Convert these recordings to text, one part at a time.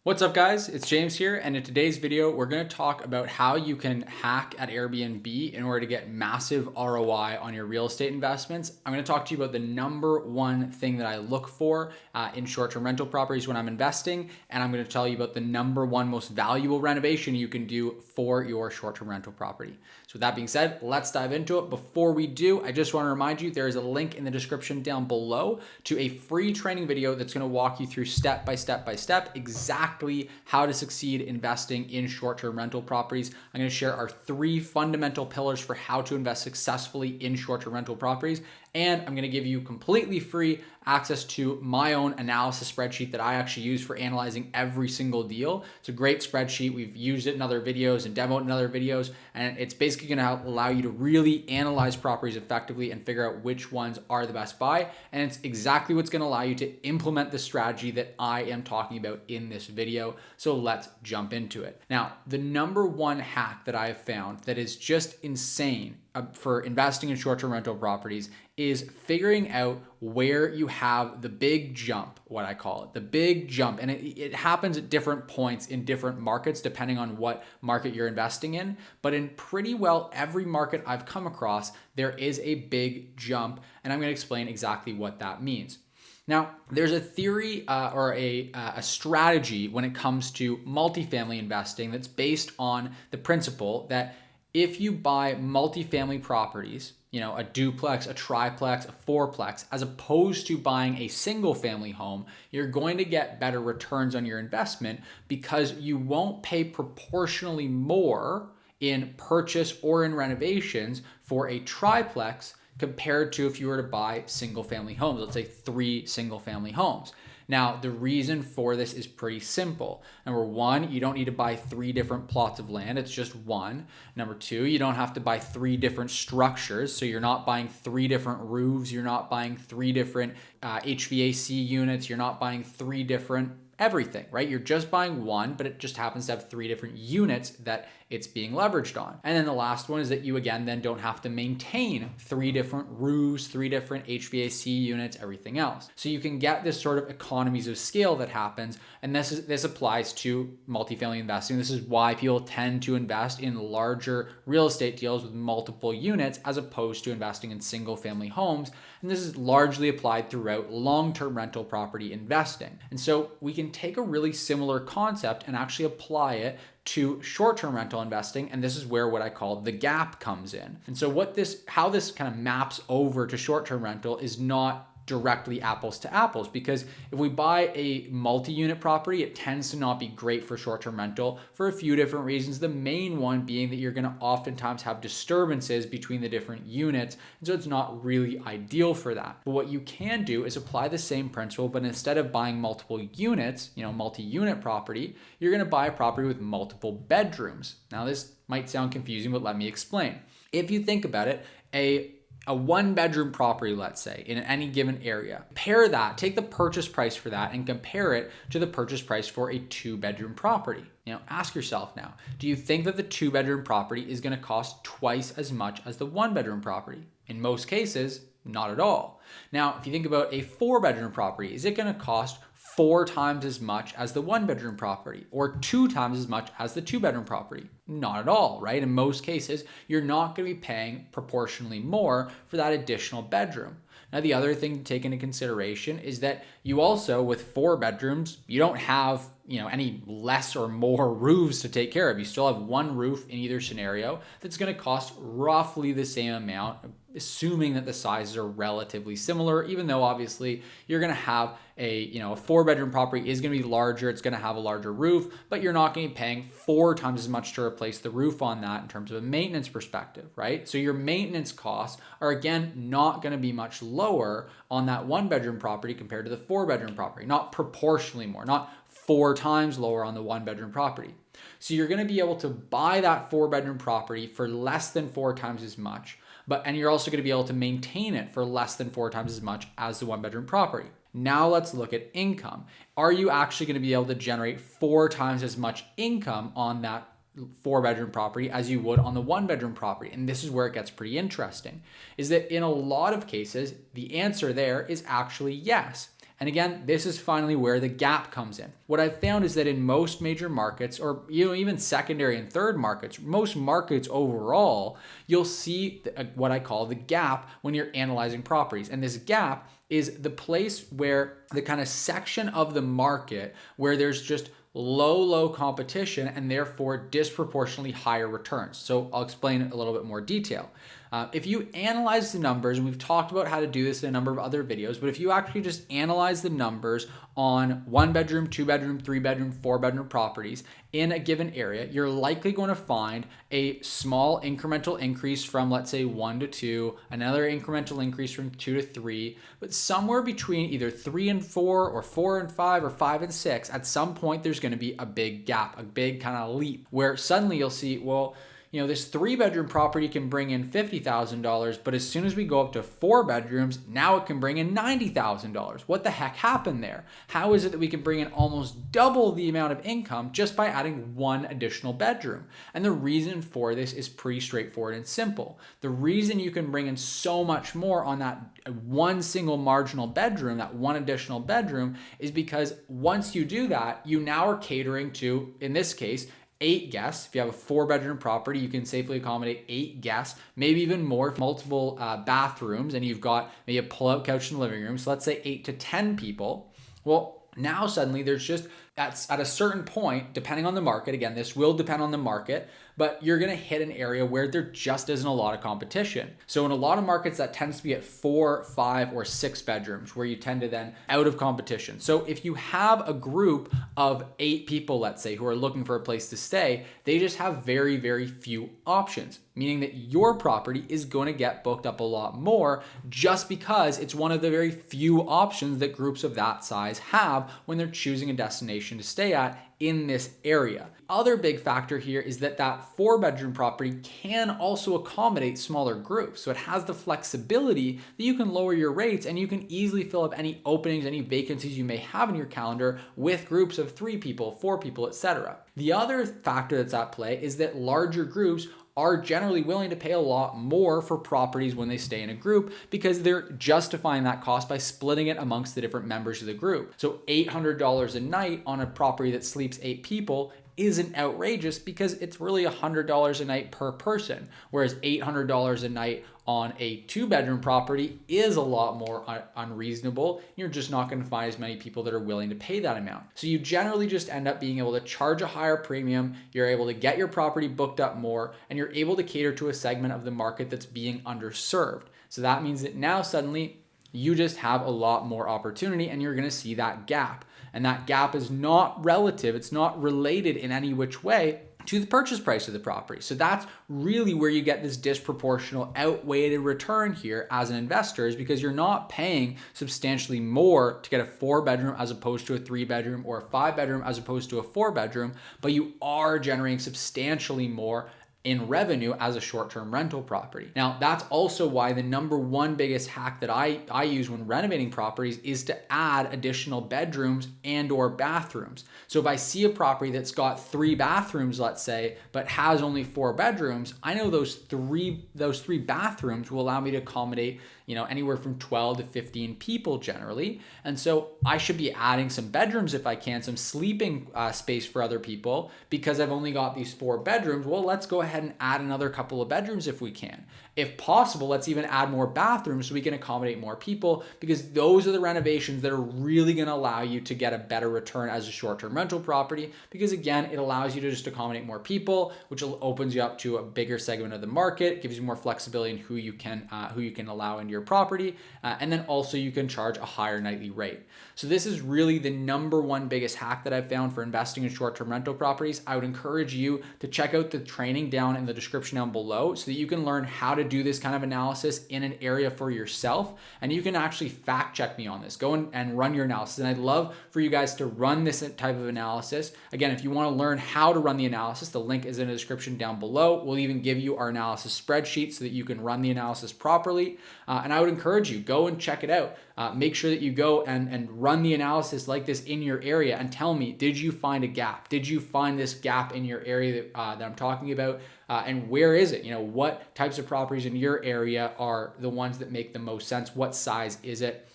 What's up guys, it's James here, and in today's video we're going to talk about how you can hack at Airbnb in order to get massive ROI on your real estate investments. I'm going to talk to you about the number one thing that I look for in short-term rental properties when I'm investing, and I'm going to tell you about the number one most valuable renovation you can do for your short-term rental property. So with that being said, let's dive into it. Before we do, I just want to remind you there is a link in the description down below to a free training video that's going to walk you through step by step exactly how to succeed investing in short-term rental properties. I'm going to share our three fundamental pillars for how to invest successfully in short-term rental properties. And I'm going to give you completely free access to my own analysis spreadsheet that I actually use for analyzing every single deal. It's a great spreadsheet. We've used it in other videos and demoed in other videos. And it's basically going to allow you to really analyze properties effectively and figure out which ones are the best buy. And it's exactly what's going to allow you to implement the strategy that I am talking about in this video. So let's jump into it. Now, the number one hack that I have found that is just insane for investing in short-term rental properties is figuring out where you have the big jump, what I call it, the big jump. And it happens at different points in different markets, depending on what market you're investing in. But in pretty well every market I've come across, there is a big jump. And I'm going to explain exactly what that means. Now, there's a theory or a strategy when it comes to multifamily investing that's based on the principle that if you buy multifamily properties, a duplex, a triplex, a fourplex, as opposed to buying a single family home, you're going to get better returns on your investment because you won't pay proportionally more in purchase or in renovations for a triplex compared to if you were to buy single family homes, let's say 3 single family homes. Now, the reason for this is pretty simple. Number one, you don't need to buy 3 different plots of land. It's just one. Number two, you don't have to buy 3 different structures. So you're not buying 3 different roofs. You're not buying 3 different HVAC units. You're not buying 3 different everything, right? You're just buying one, but it just happens to have 3 different units that it's being leveraged on. And then the last one is that you, again, then don't have to maintain 3 different roofs, 3 different HVAC units, everything else. So you can get this sort of economies of scale that happens. And this applies to multifamily investing. This is why people tend to invest in larger real estate deals with multiple units as opposed to investing in single family homes. And this is largely applied throughout long-term rental property investing. And so we can take a really similar concept and actually apply it to short-term rental investing, and this is where what I call the gap comes in. And so how this kind of maps over to short-term rental is not directly apples to apples, because if we buy a multi-unit property, it tends to not be great for short-term rental for a few different reasons. The main one being that you're going to oftentimes have disturbances between the different units, and so it's not really ideal for that. But what you can do is apply the same principle, but instead of buying multiple units, multi-unit property, you're going to buy a property with multiple bedrooms. Now, this might sound confusing, but let me explain. If you think about it, a 1-bedroom property, let's say, in any given area. Take the purchase price for that and compare it to the purchase price for a 2-bedroom property. Ask yourself now, do you think that the 2-bedroom property is going to cost twice as much as the 1-bedroom property? In most cases, not at all. Now, if you think about a 4-bedroom property, is it going to cost 4 times as much as the 1-bedroom property or 2 times as much as the 2-bedroom property? Not at all, right? In most cases, you're not going to be paying proportionally more for that additional bedroom. Now, the other thing to take into consideration is that you also, with 4 bedrooms, you don't have any less or more roofs to take care of. You still have 1 roof in either scenario that's going to cost roughly the same amount, assuming that the sizes are relatively similar, even though obviously you're going to have a 4-bedroom property is going to be larger. It's going to have a larger roof, but you're not going to be paying 4 times as much to replace the roof on that in terms of a maintenance perspective, right? So your maintenance costs are, again, not going to be much lower on that 1-bedroom property compared to the 4-bedroom property, not proportionally more, not 4 times lower on the 1-bedroom property. So you're going to be able to buy that 4-bedroom property for less than 4 times as much, and you're also going to be able to maintain it for less than 4 times as much as the 1-bedroom property. Now let's look at income. Are you actually going to be able to generate 4 times as much income on that 4-bedroom property as you would on the 1-bedroom property? And this is where it gets pretty interesting, is that in a lot of cases, the answer there is actually yes. And again, this is finally where the gap comes in. What I've found is that in most major markets, or even secondary and third markets, most markets overall, you'll see what I call the gap when you're analyzing properties. And this gap is the place where the kind of section of the market where there's just low competition and therefore disproportionately higher returns. So I'll explain it a little bit more detail. If you analyze the numbers, and we've talked about how to do this in a number of other videos, but if you actually just analyze the numbers on 1 bedroom, 2 bedroom, 3 bedroom, 4 bedroom properties in a given area, you're likely going to find a small incremental increase from, let's say, 1 to 2, another incremental increase from 2 to 3, but somewhere between either 3 and 4 or 4 and 5 or 5 and 6, at some point there's going to be a big gap, a big kind of leap where suddenly you'll see, well, this 3-bedroom property can bring in $50,000, but as soon as we go up to 4 bedrooms, now it can bring in $90,000. What the heck happened there? How is it that we can bring in almost double the amount of income just by adding 1 additional bedroom? And the reason for this is pretty straightforward and simple. The reason you can bring in so much more on that 1 single marginal bedroom, that 1 additional bedroom, is because once you do that, you now are catering to, in this case, 8 guests. If you have a 4-bedroom property, you can safely accommodate 8 guests, maybe even more, multiple bathrooms, and you've got maybe a pull-out couch in the living room. So let's say 8 to 10 people. Well, now suddenly there's just, at a certain point, depending on the market, again, this will depend on the market, but you're going to hit an area where there just isn't a lot of competition. So in a lot of markets, that tends to be at 4, 5, or 6 bedrooms where you tend to then out of competition. So if you have a group of 8 people, let's say, who are looking for a place to stay, they just have very, very few options, meaning that your property is going to get booked up a lot more just because it's one of the very few options that groups of that size have when they're choosing a destination to stay at in this area. Other big factor here is that 4-bedroom property can also accommodate smaller groups. So it has the flexibility that you can lower your rates and you can easily fill up any openings, any vacancies you may have in your calendar with groups of 3 people, 4 people, etc. The other factor that's at play is that larger groups are generally willing to pay a lot more for properties when they stay in a group because they're justifying that cost by splitting it amongst the different members of the group. So $800 a night on a property that sleeps 8 people isn't outrageous because it's really $100 a night per person, whereas $800 a night on a 2-bedroom property is a lot more unreasonable. You're just not going to find as many people that are willing to pay that amount. So you generally just end up being able to charge a higher premium, you're able to get your property booked up more, and you're able to cater to a segment of the market that's being underserved. So that means that now suddenly you just have a lot more opportunity and you're going to see that gap. And that gap is not relative, it's not related in any which way to the purchase price of the property. So that's really where you get this disproportional outweighed return here as an investor, is because you're not paying substantially more to get a 4-bedroom as opposed to a 3-bedroom, or a 5-bedroom as opposed to a 4-bedroom, but you are generating substantially more in revenue as a short-term rental property. Now, that's also why the number one biggest hack that I use when renovating properties is to add additional bedrooms and or bathrooms. So if I see a property that's got 3 bathrooms, let's say, but has only 4 bedrooms, I know those three bathrooms will allow me to accommodate anywhere from 12 to 15 people generally. And so I should be adding some bedrooms if I can, some sleeping space for other people, because I've only got these 4 bedrooms. Well, let's go ahead and add another couple of bedrooms if we can. If possible, let's even add more bathrooms so we can accommodate more people, because those are the renovations that are really going to allow you to get a better return as a short-term rental property, because again, it allows you to just accommodate more people, which opens you up to a bigger segment of the market, gives you more flexibility in who you can allow into your property, and then also you can charge a higher nightly rate. So this is really the number one biggest hack that I've found for investing in short-term rental properties. I would encourage you to check out the training down in the description down below so that you can learn how to do this kind of analysis in an area for yourself, and you can actually fact check me on this. Go and run your analysis, and I'd love for you guys to run this type of analysis. Again, if you want to learn how to run the analysis, the link is in the description down below. We'll even give you our analysis spreadsheet so that you can run the analysis properly, and I would encourage you, go and check it out. Make sure that you go and run the analysis like this in your area and tell me, did you find a gap? Did you find this gap in your area that I'm talking about? And where is it? What types of properties in your area are the ones that make the most sense? What size is it?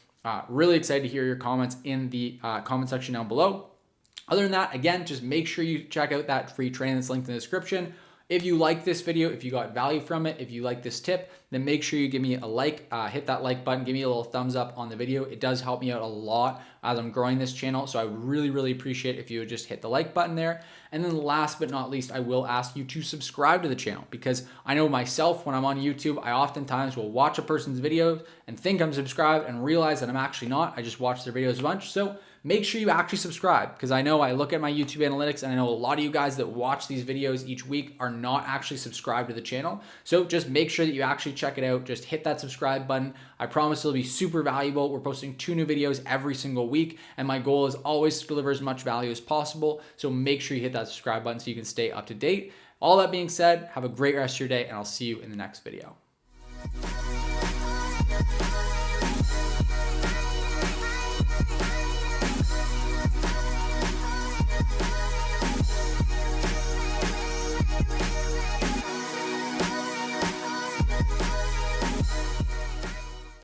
Really excited to hear your comments in the comment section down below. Other than that, again, just make sure you check out that free training that's linked in the description. If you like this video, if you got value from it, if you like this tip, then make sure you give me a like, hit that like button, give me a little thumbs up on the video. It does help me out a lot as I'm growing this channel. So I would really, really appreciate if you would just hit the like button there. And then last but not least, I will ask you to subscribe to the channel, because I know myself, when I'm on YouTube, I oftentimes will watch a person's videos and think I'm subscribed and realize that I'm actually not. I just watch their videos a bunch. So make sure you actually subscribe, because I know I look at my YouTube analytics and I know a lot of you guys that watch these videos each week are not actually subscribed to the channel. So just make sure that you actually check it out. Just hit that subscribe button. I promise it'll be super valuable. We're posting 2 new videos every single week, and my goal is always to deliver as much value as possible. So make sure you hit that subscribe button so you can stay up to date. All that being said, have a great rest of your day, and I'll see you in the next video.